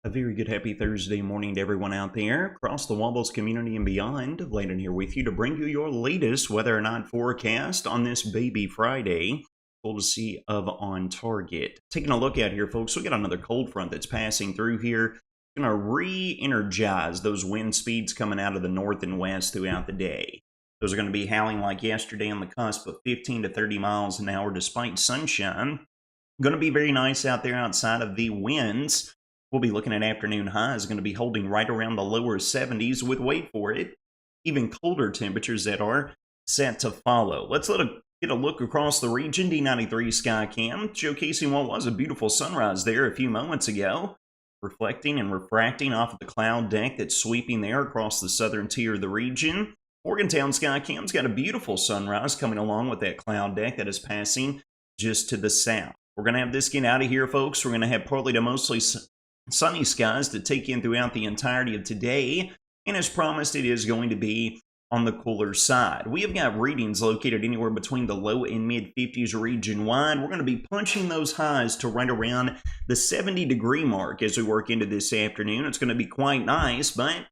A very good happy Thursday morning to everyone out there across the Wobbles community and beyond. Landon here with you to bring you your latest weather or not forecast on this baby Friday. Courtesy of On Target. Taking a look at here, folks, we got another cold front that's passing through here. It's going to re-energize those wind speeds coming out of the north and west throughout the day. Those are going to be howling like yesterday on the cusp of 15 to 30 miles an hour despite sunshine. Going to be very nice out there outside of the winds. We'll be looking at afternoon highs going to be holding right around the lower 70s with, wait for it, even colder temperatures that are set to follow. Let's get a look across the region. D93 Skycam showcasing what was a beautiful sunrise there a few moments ago, reflecting and refracting off of the cloud deck that's sweeping there across the southern tier of the region. Morgantown Skycam's got a beautiful sunrise coming along with that cloud deck that is passing just to the south. We're going to have this get out of here, folks. We're going to have partly to mostly sunny skies to take in throughout the entirety of today, and as promised, it is going to be on the cooler side. We have got readings located anywhere between the low and mid 50s region-wide. We're going to be punching those highs to right around the 70-degree mark as we work into this afternoon. It's going to be quite nice, but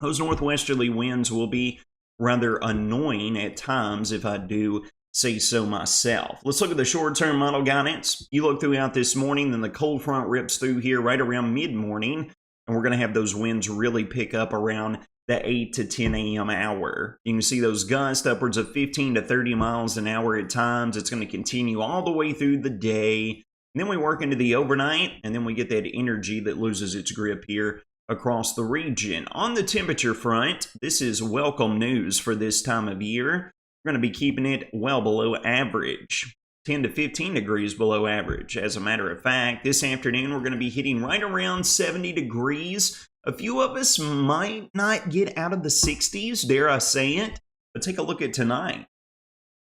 those northwesterly winds will be rather annoying at times, if I do say so myself. Let's look at the short-term model guidance. You look throughout this morning, then the cold front rips through here right around mid-morning, and we're going to have those winds really pick up around the 8 to 10 a.m. hour. You can see those gusts upwards of 15 to 30 miles an hour at times. It's going to continue all the way through the day. And then we work into the overnight, and then we get that energy that loses its grip here across the region. On the temperature front, this is welcome news for this time of year. We're going to be keeping it well below average, 10 to 15 degrees below average. As a matter of fact, this afternoon we're going to be hitting right around 70 degrees. A few of us might not get out of the 60s, dare I say it, but take a look at tonight.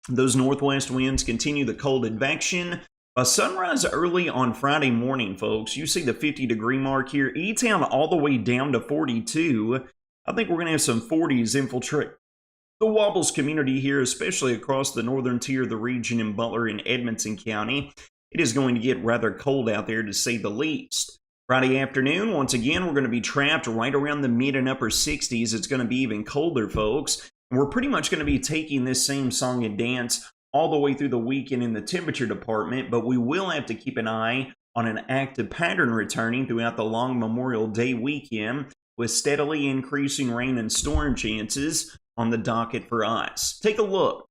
Those northwest winds continue the cold advection. By sunrise early on Friday morning, folks, you see the 50-degree mark here. E-Town all the way down to 42. I think we're going to have some 40s infiltrate the Wobbles community here, especially across the northern tier of the region in Butler and Edmonson County. It is going to get rather cold out there, to say the least. Friday afternoon, once again, we're going to be trapped right around the mid and upper 60s. It's going to be even colder, folks. And we're pretty much going to be taking this same song and dance all the way through the weekend in the temperature department, but we will have to keep an eye on an active pattern returning throughout the long Memorial Day weekend, with steadily increasing rain and storm chances on the docket for us. Take a look.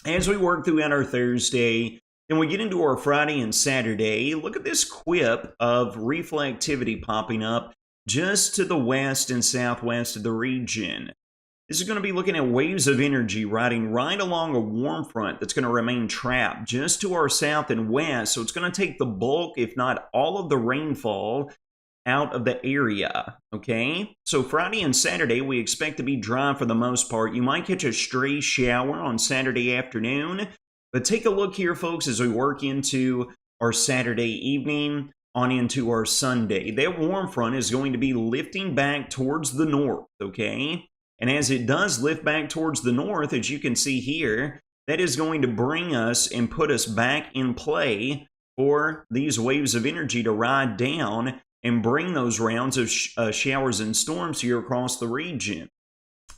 As we work throughout our Thursday, then we get into our Friday and Saturday. Look at this quip of reflectivity popping up just to the west and southwest of the region. This is going to be looking at waves of energy riding right along a warm front that's going to remain trapped just to our south and west. So it's going to take the bulk, if not all of the rainfall out of the area, okay? So Friday and Saturday, we expect to be dry for the most part. You might catch a stray shower on Saturday afternoon, but take a look here, folks, as we work into our Saturday evening on into our Sunday. That warm front is going to be lifting back towards the north, okay? And as it does lift back towards the north, as you can see here, that is going to bring us and put us back in play for these waves of energy to ride down and bring those rounds of showers and storms here across the region.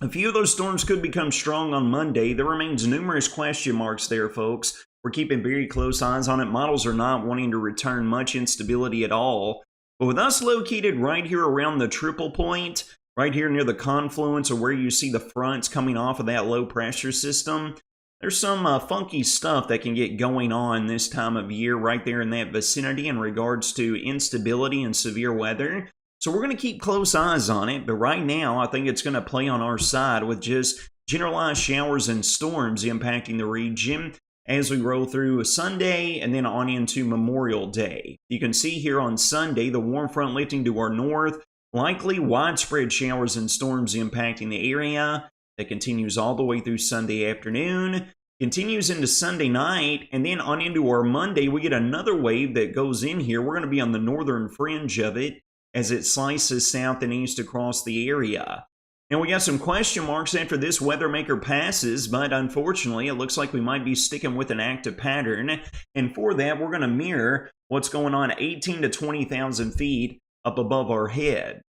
A few of those storms could become strong on Monday. There remains numerous question marks there, folks. We're keeping very close eyes on it. Models are not wanting to return much instability at all. But with us located right here around the triple point, right here near the confluence of where you see the fronts coming off of that low pressure system, there's some funky stuff that can get going on this time of year right there in that vicinity in regards to instability and severe weather. So we're going to keep close eyes on it, but right now I think it's going to play on our side with just generalized showers and storms impacting the region as we roll through Sunday and then on into Memorial Day. You can see here on Sunday the warm front lifting to our north, likely widespread showers and storms impacting the area. That continues all the way through Sunday afternoon, continues into Sunday night, and then on into our Monday, we get another wave that goes in here. We're going to be on the northern fringe of it as it slices south and east across the area. And we got some question marks after this weather maker passes, but unfortunately, it looks like we might be sticking with an active pattern. And for that, we're going to mirror what's going on 18 to 20,000 feet up above our head.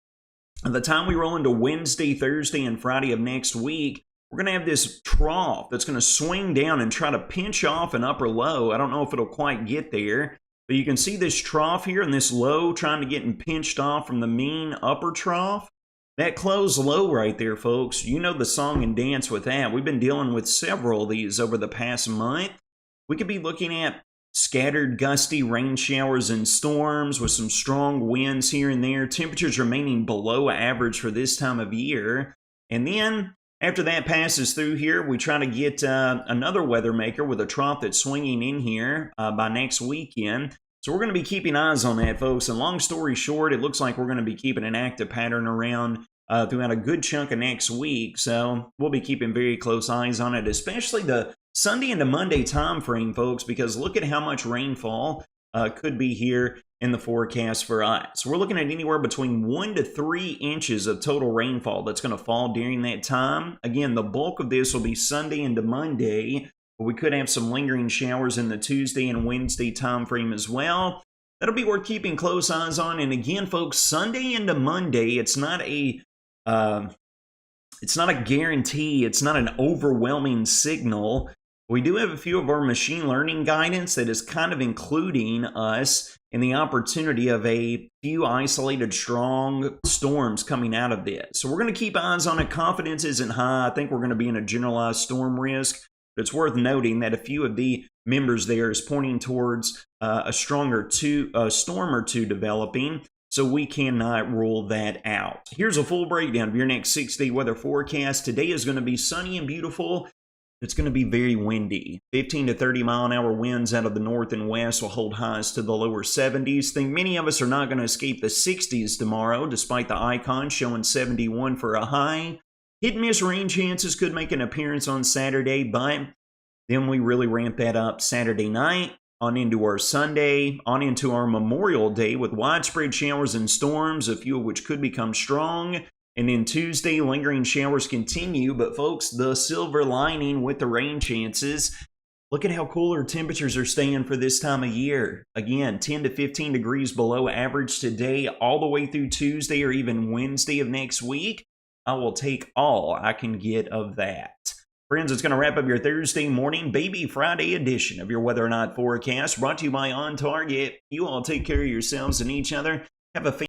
By the time we roll into Wednesday, Thursday, and Friday of next week, we're going to have this trough that's going to swing down and try to pinch off an upper low. I don't know if it'll quite get there, but you can see this trough here and this low trying to get pinched off from the mean upper trough. That closed low right there, folks, you know the song and dance with that. We've been dealing with several of these over the past month. We could be looking at scattered gusty rain showers and storms with some strong winds here and there. Temperatures remaining below average for this time of year. And then after that passes through here, we try to get another weather maker with a trough that's swinging in here by next weekend. So we're going to be keeping eyes on that, folks. And long story short, it looks like we're going to be keeping an active pattern around throughout a good chunk of next week. So we'll be keeping very close eyes on it, especially the Sunday into Monday time frame, folks, because look at how much rainfall could be here in the forecast for us. We're looking at anywhere between 1 to 3 inches of total rainfall that's going to fall during that time. Again, the bulk of this will be Sunday into Monday, but we could have some lingering showers in the Tuesday and Wednesday time frame as well. That'll be worth keeping close eyes on. And again, folks, Sunday into Monday, it's not a guarantee. It's not an overwhelming signal. We do have a few of our machine learning guidance that is kind of including us in the opportunity of a few isolated strong storms coming out of this. So we're going to keep eyes on it. Confidence isn't high. I think we're going to be in a generalized storm risk. But it's worth noting that a few of the members there is pointing towards a stronger storm or two developing. So we cannot rule that out. Here's a full breakdown of your next 6-day weather forecast. Today is going to be sunny and beautiful. It's going to be very windy. 15 to 30 mile an hour winds out of the north and west will hold highs to the lower 70s. Think many of us are not going to escape the 60s tomorrow, despite the icon showing 71 for a high. Hit and miss rain chances could make an appearance on Saturday, but then we really ramp that up Saturday night, on into our Sunday, on into our Memorial Day with widespread showers and storms, a few of which could become strong. And then Tuesday, lingering showers continue. But folks, the silver lining with the rain chances, look at how cooler temperatures are staying for this time of year. Again, 10 to 15 degrees below average today, all the way through Tuesday or even Wednesday of next week. I will take all I can get of that. Friends, it's going to wrap up your Thursday morning, Baby Friday edition of your Weather or Not forecast, brought to you by On Target. You all take care of yourselves and each other. Have a